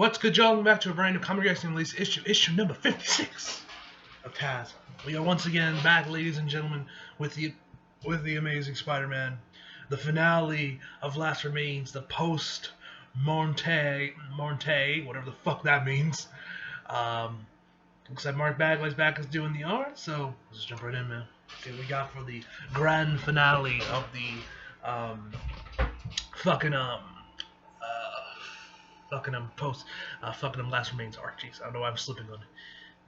What's good, y'all? Welcome back to a brand new Comic Reaction release issue number 56 of Taz. We are once again back, ladies and gentlemen, with the Amazing Spider-Man, the finale of Last Remains, the post Morte, whatever the fuck that means. Looks like Mark Bagley's back as doing the art, so let's jump right in, man. Okay, we got for the grand finale of the Last Remains arc. Jeez, I don't know why I'm slipping on it.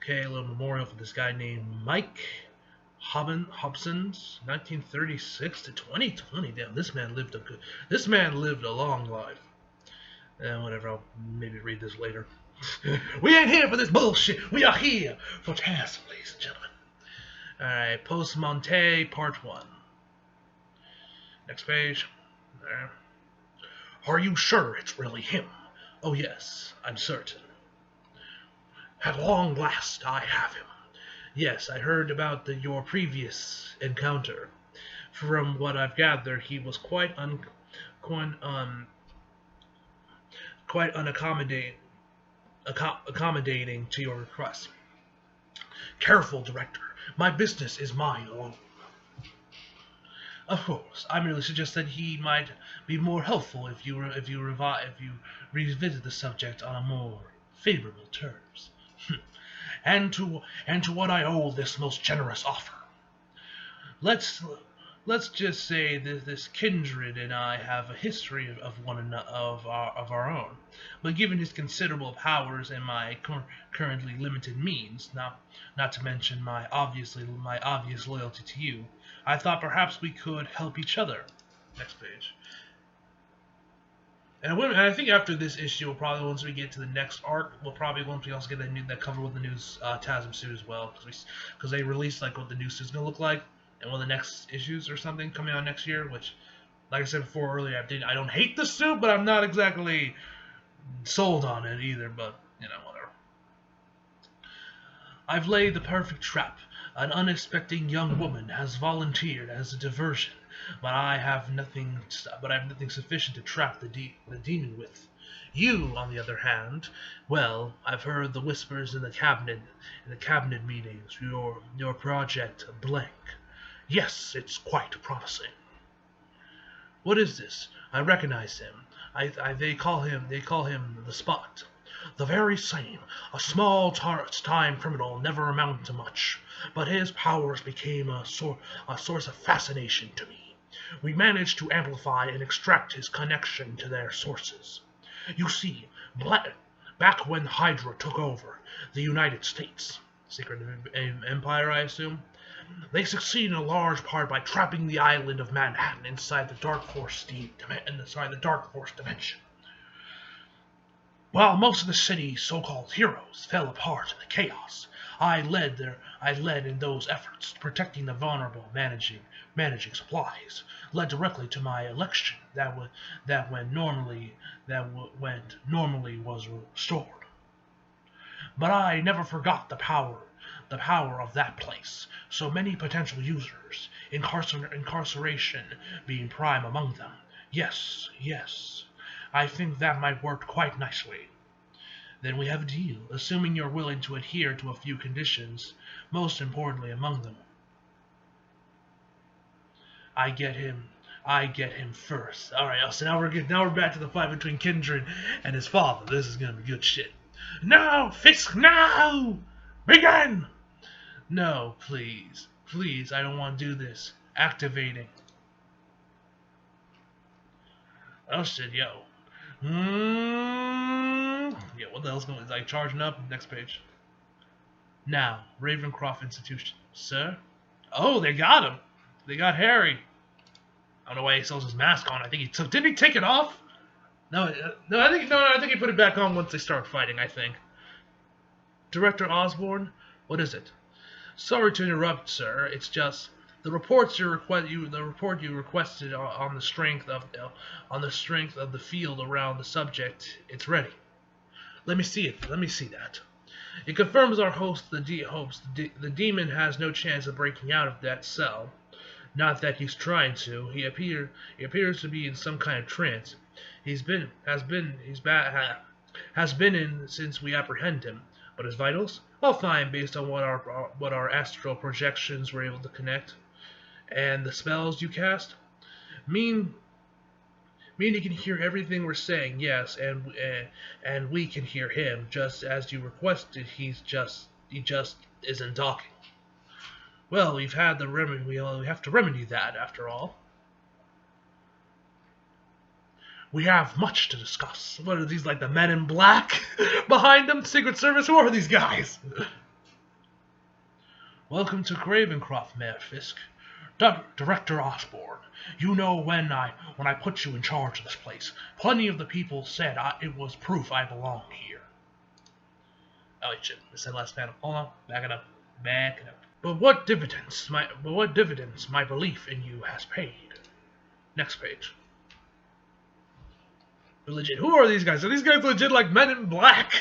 Okay, a little memorial for this guy named Mike Hobsons, 1936 to 2020. Damn, this man lived a long life. Whatever, I'll maybe read this later. We ain't here for this bullshit. We are here for Taz, ladies and gentlemen. Alright, Post Monte, Part 1. Next page. There. Are you sure it's really him? Oh yes, I'm certain. At long last, I have him. Yes, I heard about your previous encounter. From what I've gathered, he was quite accommodating to your request. Careful, Director. My business is mine alone. Of course, I merely suggest that he might be more helpful if you revisit the subject on a more favorable terms. and to what I owe this most generous offer. Let's just say that this kindred and I have a history of our own. But given his considerable powers and my currently limited means, not to mention my obvious loyalty to you, I thought perhaps we could help each other. Next page. And I think after this issue, once we get to the next arc, once we also get that cover with the new TASM suit as well, because they released like what the new suit's gonna look like, and one of the next issues or something coming out next year. Which, like I said before earlier, I don't hate the suit, but I'm not exactly sold on it either. But whatever. I've laid the perfect trap. An unexpected young woman has volunteered as a diversion, but I have nothing sufficient to trap the demon with. You, on the other hand, well, I've heard the whispers in the cabinet meetings. Your project blank. Yes, it's quite promising. What is this? I recognize him. They call him the Spot. The very same. A small-time criminal, never amounted to much, but his powers became a source of fascination to me. We managed to amplify and extract his connection to their sources. You see, back when Hydra took over the United States, Secret Empire, I assume, they succeeded in large part by trapping the island of Manhattan inside the Dark Force dimension. While most of the city's so-called heroes fell apart in the chaos, I led in those efforts, protecting the vulnerable, managing supplies, led directly to my election that went normally was restored. But I never forgot the power of that place. So many potential users, incarceration being prime among them. Yes. I think that might work quite nicely. Then we have a deal, assuming you're willing to adhere to a few conditions, most importantly among them. I get him first. Alright, so now we're back to the fight between Kindred and his father. This is gonna be good shit. No! Fisk, no! Begin! No, please, I don't want to do this. Activating. Oh shit, yo. Yeah, what the hell's going on? Like charging up? Next page. Now, Ravencroft Institution. Sir? Oh, they got him. They got Harry. I don't know why he still has his mask on. I think he took... Didn't he take it off? No, I think he put it back on once they start fighting, I think. Director Osborn? What is it? Sorry to interrupt, sir. It's just... The report you requested on the strength of the field around the subject, it's ready. Let me see it. Let me see that. It confirms our host the demon has no chance of breaking out of that cell. Not that he's trying to. He appears to be in some kind of trance. He's Has been in since we apprehend him. But his vitals? All fine based on what our astral projections were able to connect. And the spells you cast? Mean he can hear everything we're saying, yes, and we can hear him, just as you requested. He just isn't talking. Well, we've had the remedy. We have to remedy that, after all. We have much to discuss. What are these, like the Men in Black behind them? Secret Service? Who are these guys? Welcome to Ravencroft, Mayor Fisk. Director Osborn. You know when I put you in charge of this place, plenty of the people said it was proof I belong here. Oh wait, shit. I said last panel. Hold on. Back it up. But what dividends my belief in you has paid. Next page. Legit. Who are these guys? Are these guys legit like Men in Black?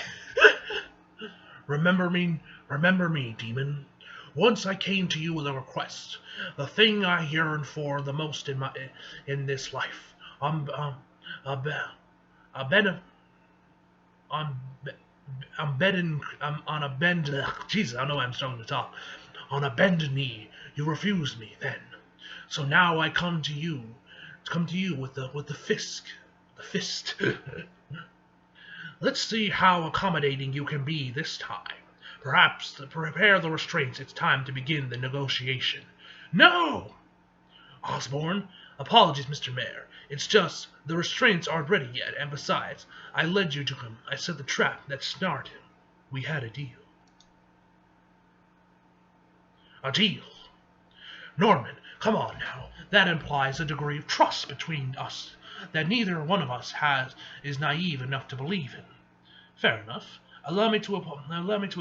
Remember me, demon. Once I came to you with a request, the thing I yearn for the most in this life. I'm on a bend. Jesus, I don't know why I'm struggling to talk. On a bended knee, you refused me then. So now I come to you with the fist. Let's see how accommodating you can be this time. Perhaps to prepare the restraints, it's time to begin the negotiation. No! Osborn, apologies, Mr. Mayor. It's just, the restraints aren't ready yet, and besides, I led you to him. I set the trap that snared him. We had a deal. A deal? Norman, come on now. That implies a degree of trust between us that neither one of us is naive enough to believe in. Fair enough. Allow me to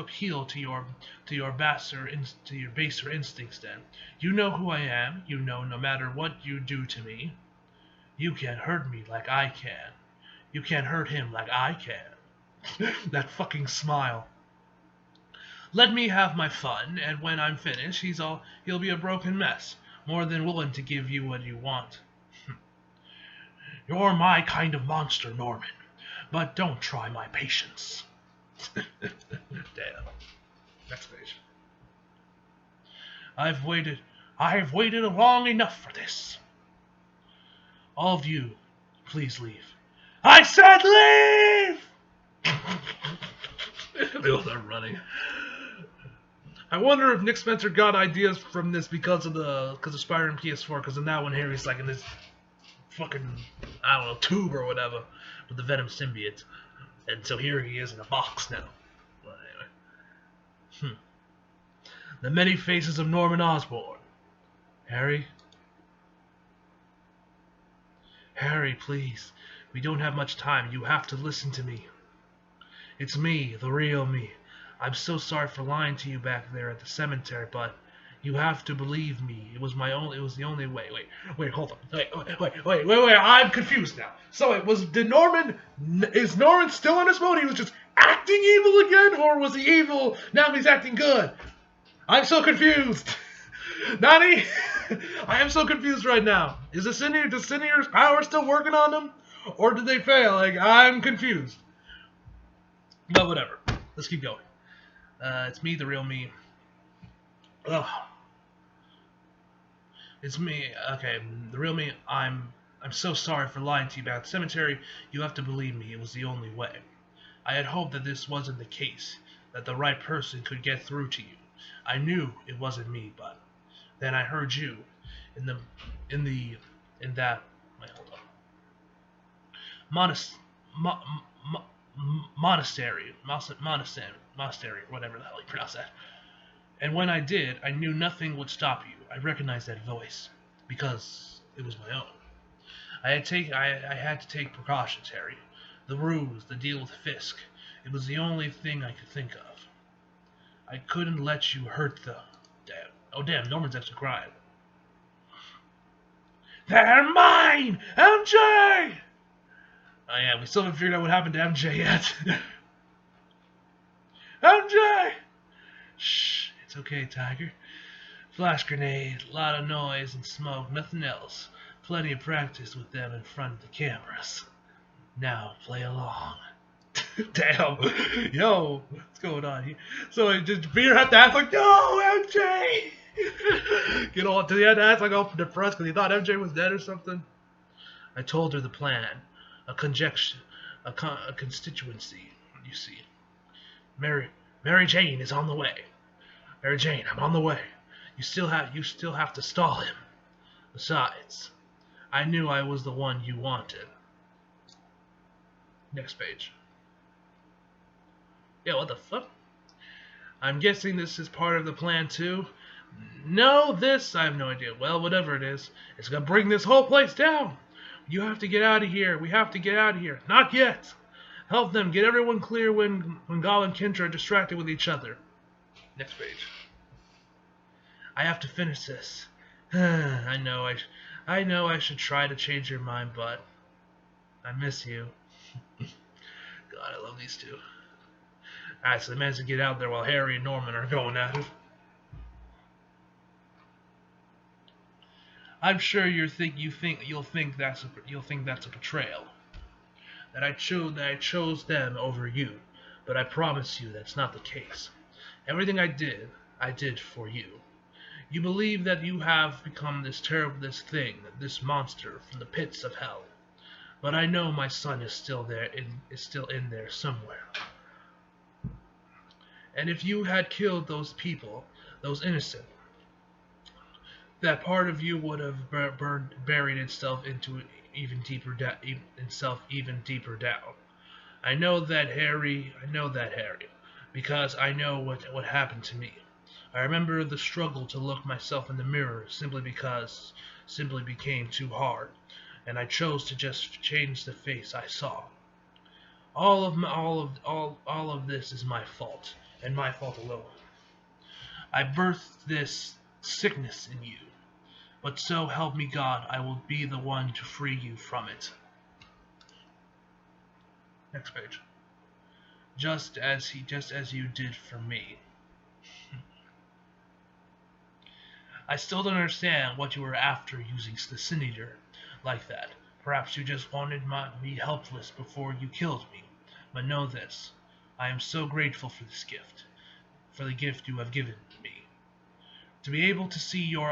appeal to your baser instincts. Then you know who I am. You know no matter what you do to me, you can't hurt me like I can. You can't hurt him like I can. That fucking smile. Let me have my fun, and when I'm finished, he'll be a broken mess, more than willing to give you what you want. You're my kind of monster, Norman, but don't try my patience. Damn. Next page. I have waited long enough for this. All of you, please leave. I said leave! They all start running. I wonder if Nick Spencer got ideas from this because of Spider-Man PS4, because in that one Harry's like in this fucking, I don't know, tube or whatever with the Venom symbiote. And so here he is in a box now. But anyway. The many faces of Norman Osborn. Harry, please. We don't have much time. You have to listen to me. It's me, the real me. I'm so sorry for lying to you back there at the cemetery, but you have to believe me. It was the only way. Wait, hold on. Wait. I'm confused now. So is Norman still on his mode? He was just acting evil again, or was he evil? Now he's acting good. I'm so confused. Nani? I am so confused right now. Does Sinister's power still working on him? Or did they fail? Like, I'm confused. But whatever. Let's keep going. It's me, the real me. Ugh. It's me. Okay, the real me. I'm so sorry for lying to you about the cemetery. You have to believe me. It was the only way. I had hoped that this wasn't the case, that the right person could get through to you. I knew it wasn't me, but then I heard you in that. Wait, hold on. Monastery, whatever the hell you pronounce that. And when I did, I knew nothing would stop you. I recognized that voice because it was my own. I had to take precautions, Harry. The ruse, the deal with Fisk. It was the only thing I could think of. I couldn't let you hurt the... Damn. Oh, damn, Norman's actually crying. They're mine! MJ! Oh, yeah, we still haven't figured out what happened to MJ yet. MJ! Shh, it's okay, Tiger. Flash grenade, a lot of noise and smoke, nothing else. Plenty of practice with them in front of the cameras. Now, play along. Damn. Yo, what's going on here? So Peter had to ask like, no, MJ! You know, did he have to ask like all depressed because he thought MJ was dead or something? I told her the plan, a conjecture, a constituency, you see. Mary Jane is on the way. Mary Jane, I'm on the way. You still have to stall him. Besides, I knew I was the one you wanted. Next page. Yeah, what the fuck? I'm guessing this is part of the plan too. No, I have no idea. Well, whatever it is, it's gonna bring this whole place down. You have to get out of here. We have to get out of here. Not yet. Help them. Get everyone clear when Gal and Kendra are distracted with each other. Next page. I have to finish this. I know I should try to change your mind, but I miss you. God, I love these two. Alright, so they managed to get out there while Harry and Norman are going at it. I'm sure you'll think that's a betrayal. That I chose them over you, but I promise you that's not the case. Everything I did for you. You believe that you have become this monster from the pits of hell. But I know my son is still in there somewhere. And if you had killed those people, those innocent, that part of you would have buried itself even deeper down. I know that, Harry, because I know what happened to me. I remember the struggle to look myself in the mirror simply became too hard, and I chose to just change the face I saw. All of this is my fault, and my fault alone. I birthed this sickness in you, but so help me God, I will be the one to free you from it. Next page. Just as you did for me. I still don't understand what you were after using the Sin Eater like that. Perhaps you just wanted me helpless before you killed me. But know this, I am so grateful for this gift, for the gift you have given me. To be able to see you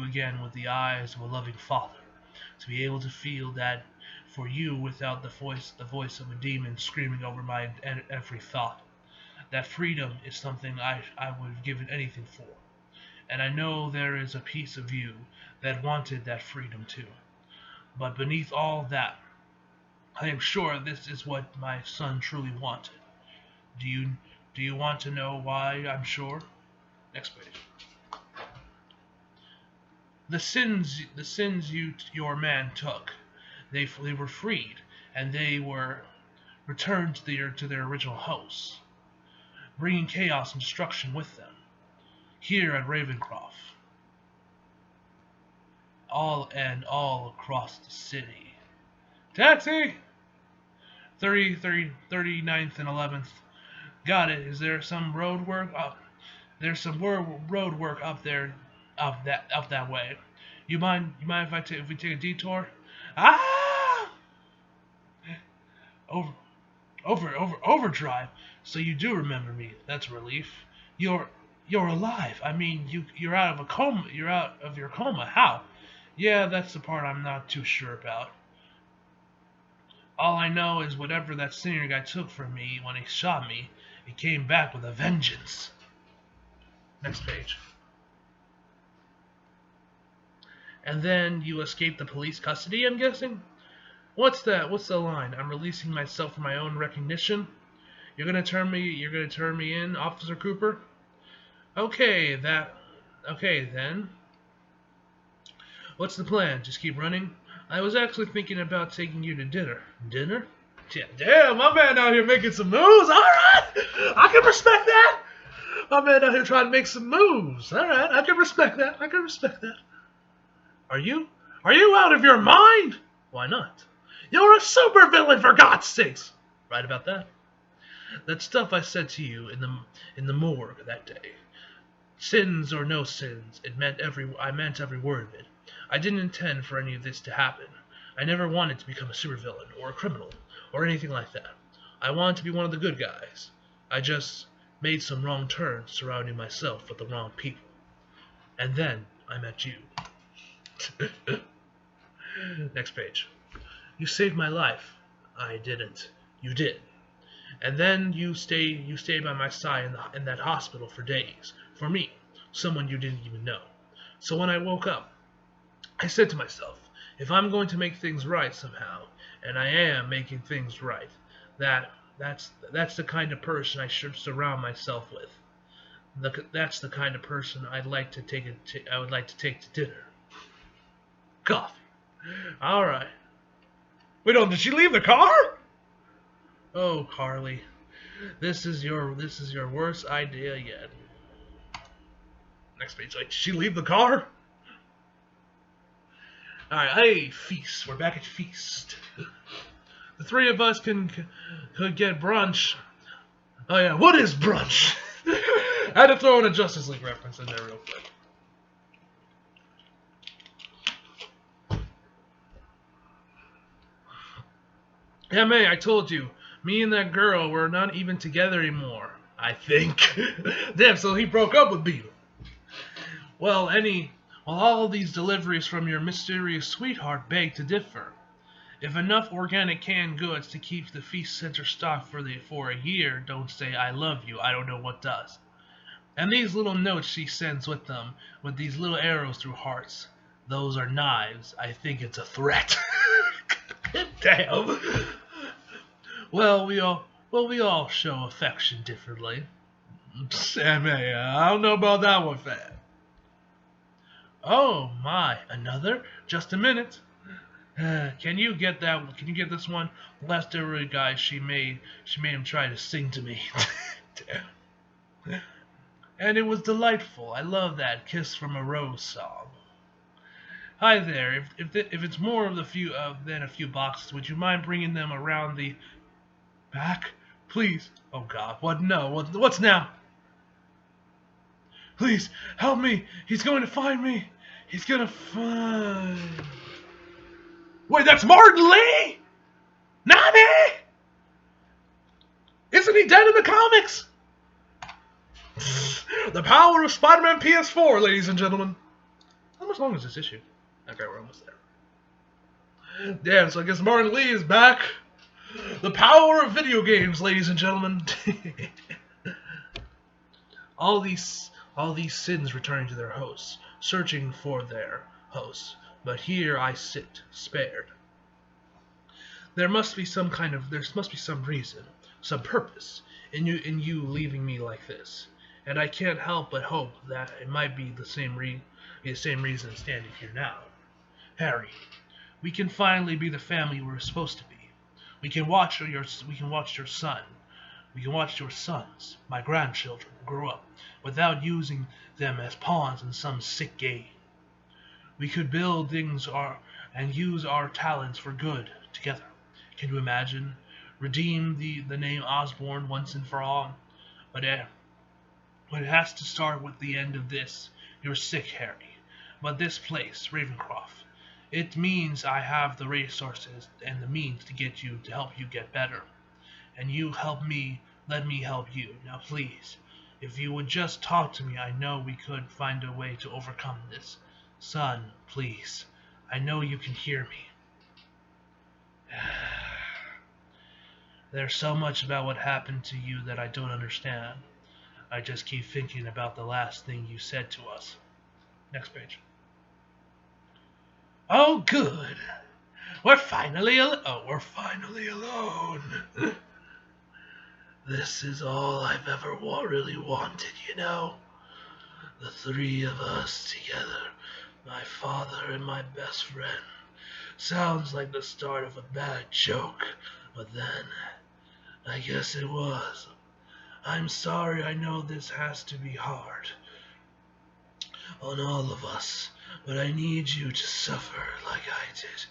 again with the eyes of a loving father. To be able to feel that for you without the voice of a demon screaming over my every thought. That freedom is something I would have given anything for. And I know there is a piece of you that wanted that freedom too. But beneath all that, I am sure this is what my son truly wanted. Do you want to know why I'm sure? Next page. The sins your man took, they were freed, and they were returned to their original hosts, bringing chaos and destruction with them. Here at Ravencroft, all across the city. Taxi! 39th and 11th. Got it. Is there some road work up? There's some road work up there, up that way. You mind if we take a detour? Ah! Overdrive. So you do remember me. That's a relief. You're alive. I mean, you're out of a coma. You're out of your coma. How? Yeah, that's the part I'm not too sure about. All I know is whatever that senior guy took from me when he shot me, it came back with a vengeance. Next page. And then you escape the police custody, I'm guessing? What's that? What's the line? I'm releasing myself for my own recognition? You're gonna turn me in, Officer Cooper? Okay, then. What's the plan? Just keep running? I was actually thinking about taking you to dinner. Dinner? Yeah, damn, my man out here making some moves. Alright! I can respect that! My man out here trying to make some moves. Alright, I can respect that. Are you out of your mind? Why not? You're a supervillain, for God's sakes! Right about that. That stuff I said to you in the morgue that day. Sins or no sins, I meant every word of it. I didn't intend for any of this to happen. I never wanted to become a supervillain or a criminal or anything like that. I wanted to be one of the good guys. I just made some wrong turns surrounding myself with the wrong people. And then I met you. Next page. You saved my life. I didn't. You did. And then you stayed by my side in that hospital for days. For me, someone you didn't even know. So when I woke up, I said to myself, if I'm going to make things right somehow, and I am making things right, that's the kind of person I should surround myself with. That's the kind of person I would like to take to dinner. Coffee. All right. Wait, did she leave the car? Oh, Carly, this is your worst idea yet. Next page. Like, did she leave the car? All right. Hey, Feast. We're back at Feast. The three of us could get brunch. Oh yeah, what is brunch? I had to throw in a Justice League reference in there real quick. Yeah, May, I told you, me and that girl, we're not even together anymore. I think. Damn, so he broke up with Beetle. Well, all of these deliveries from your mysterious sweetheart beg to differ. If enough organic canned goods to keep the Feast Center stocked for a year don't say I love you, I don't know what does. And these little notes she sends with them, with these little arrows through hearts, those are knives. I think it's a threat. Damn. Well, we all show affection differently. Sam, I don't know about that one, fam. Oh my, another? Just a minute. Can you get this one? The last delivery guy she made him try to sing to me. Damn. And it was delightful. I love that Kiss from a Rose song. Hi there. If it's more of than a few boxes, would you mind bringing them around the back, please? Oh God, what? No, what's now? Please help me. He's going to find me. He's gonna find. Wait, that's Martin Lee? Nani? Isn't he dead in the comics? The power of Spider-Man PS4, ladies and gentlemen. How much longer is this issue? Okay, we're almost there. Damn, so I guess Martin Lee is back. The power of video games, ladies and gentlemen. all these sins returning to their hosts, searching for their hosts. But here I sit, spared. There must be some reason, some purpose in you leaving me like this. And I can't help but hope that it might be the same reason standing here now. Harry, we can finally be the family we're supposed to be. We can watch your sons, my grandchildren, grow up without using them as pawns in some sick game. We could build things and use our talents for good together. Can you imagine? Redeem the name Osborn once and for all. But it has to start with the end of this. You're sick, Harry. But this place, Ravencroft, it means I have the resources and the means to help you get better. And you help me, let me help you. Now please, if you would just talk to me, I know we could find a way to overcome this. Son, please. I know you can hear me. There's so much about what happened to you that I don't understand. I just keep thinking about the last thing you said to us. Next page. Oh, good. We're finally alone. This is all I've ever really wanted, you know. The three of us together. My father and my best friend. Sounds like the start of a bad joke, but then, I guess it was. I'm sorry, I know this has to be hard on all of us, but I need you to suffer like I did.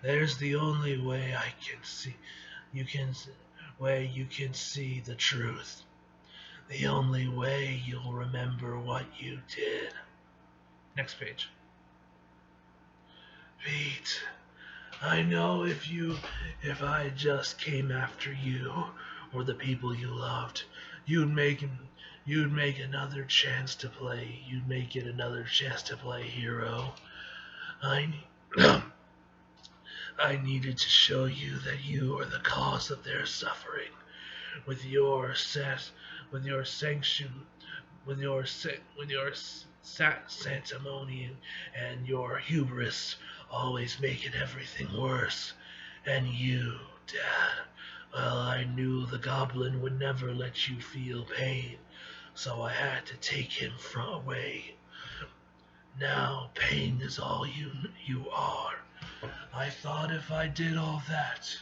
There's the only way I can see, you can see the truth. The only way you'll remember what you did. Next page. Pete, I know if I just came after you, or the people you loved, you'd make another chance to play. You'd make it another chance to play hero. I I needed to show you that you are the cause of their suffering. With your sanction, with your sanctimony and your hubris, always making everything worse. And you, Dad, well, I knew the goblin would never let you feel pain, so I had to take him away. Now pain is all you are. I thought if I did all that,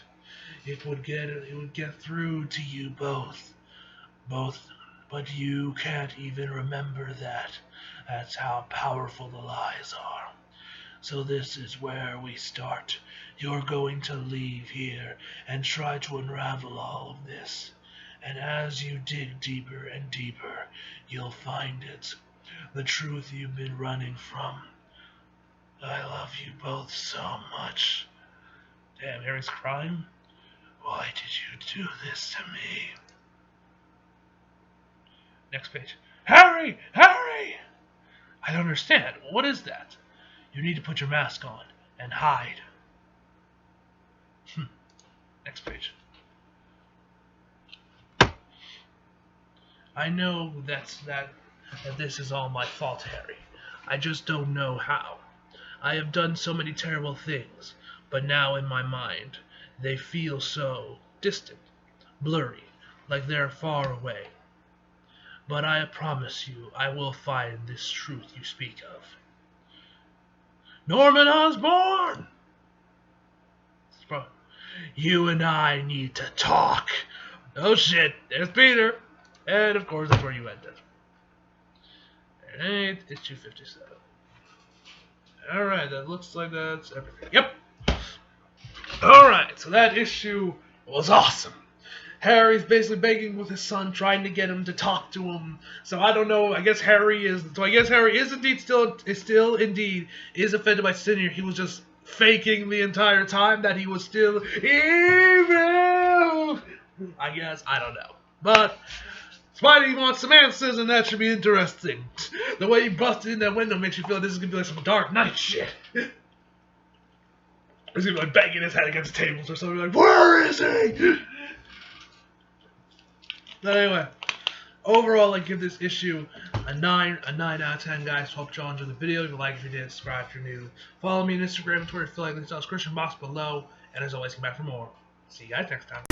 it would get through to you both, but you can't even remember that. That's how powerful the lies are. So this is where we start. You're going to leave here and try to unravel all of this. And as you dig deeper and deeper, you'll find it. The truth you've been running from. I love you both so much. Damn, Harry's crying. Why did you do this to me? Next page. Harry! Harry! I don't understand. What is that? You need to put your mask on and hide. Next page. I know that this is all my fault, Harry. I just don't know how. I have done so many terrible things, but now in my mind, they feel so distant, blurry, like they're far away. But I promise you, I will find this truth you speak of. Norman Osborn! You and I need to talk. Oh shit, there's Peter. And of course, that's where you ended. And issue 57. Alright, that looks like that's everything. Yep. Alright, so that issue was awesome. Harry's basically begging with his son, trying to get him to talk to him. So I don't know. I guess Harry is indeed still offended by Senior. He was just faking the entire time that he was still evil. I guess, I don't know. But Spidey wants some answers, and that should be interesting. The way he busted in that window makes you feel this is gonna be like some Dark Knight shit. He's gonna be like banging his head against tables or something, like, where is he? But anyway, overall, I give this issue a 9 out of 10, guys. Hope y'all enjoyed the video. If you like, if you did, subscribe if you're new. Follow me on Instagram and Twitter if you feel like links in the description box below. And as always, come back for more. See you guys next time.